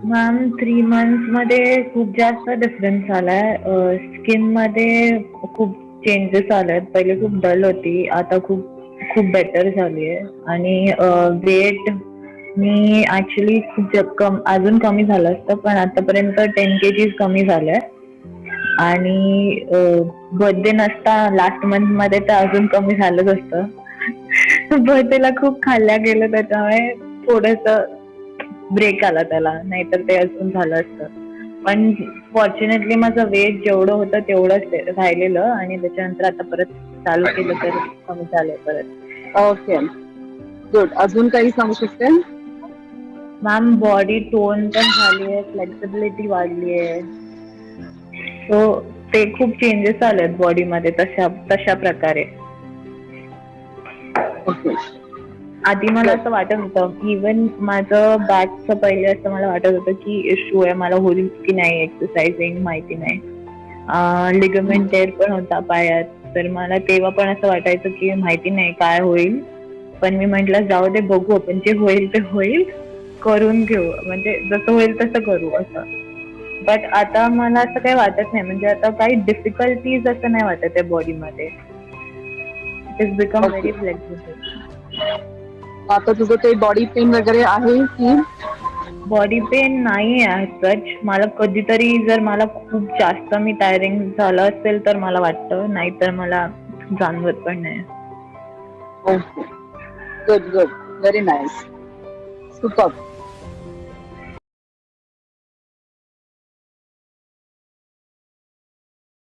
Ma'am 3 months मध्ये खूप जास्त डिफरन्स आलाय. स्किन मध्ये खूप चेंजेस आलेत. पहिले खूप डल होती, आता खूप खूप बेटर झाली आहे. आणि वेट मी ऍक्च्युली अजून कमी झालं असतं, पण आतापर्यंत 10 kgs कमी झालंय. आणि बर्थडे नसता लास्ट मंथ मध्ये तर अजून कमी झालंच असतं. बर्थडेला खूप खाल्ल्या गेलं त्याच्यामुळे थोडस ब्रेक आला त्याला, नाहीतर ते अजून झालं असतं. पण फॉर्च्युनेटली माझं वेट जेवढं होतं तेवढंच राहिलेलं, आणि त्याच्यानंतर आता परत चालू केलं तर कमी झालंय परत. Okay, good. अजून काही सांगू शकते? मॅम बॉडी टोन पण झाली आहे, फ्लेक्सिबिलिटी वाढली आहे. सो ते खूप चेंजेस आलेत बॉडीमध्ये तशा तशा प्रकारे. ओके, आधी मला गुड. असं वाटत होतं, इवन माझं बॅकचं पहिले असं मला वाटत होतं की इश्यू आहे, मला होईल की नाही एक्सरसाइजिंग माहिती नाही. लिगामेंट टेअर पण होता पायात, तर मला तेव्हा पण असं वाटायचं की माहिती नाही काय होईल. पण मी म्हंटल जाऊ दे, बघू आपण, जे होईल ते होईल, करून घेऊ, म्हणजे जसं होईल तसं करू असं. बट आता मला असं काही वाटत नाही, म्हणजे आता काही डिफिकल्टीज असं नाही वाटत आहे बॉडीमध्ये. It is become okay, very flexible. आता तुझं ते बॉडी पेन वगैरे आहे की? बॉडी पेन नाही आहे सच. मला कधीतरी जर मला खूप जास्त मी टायरिंग झालं असेल तर मला वाटतं, नाहीतर मला जाणवत पण नाही. Okay, good good, very nice, super.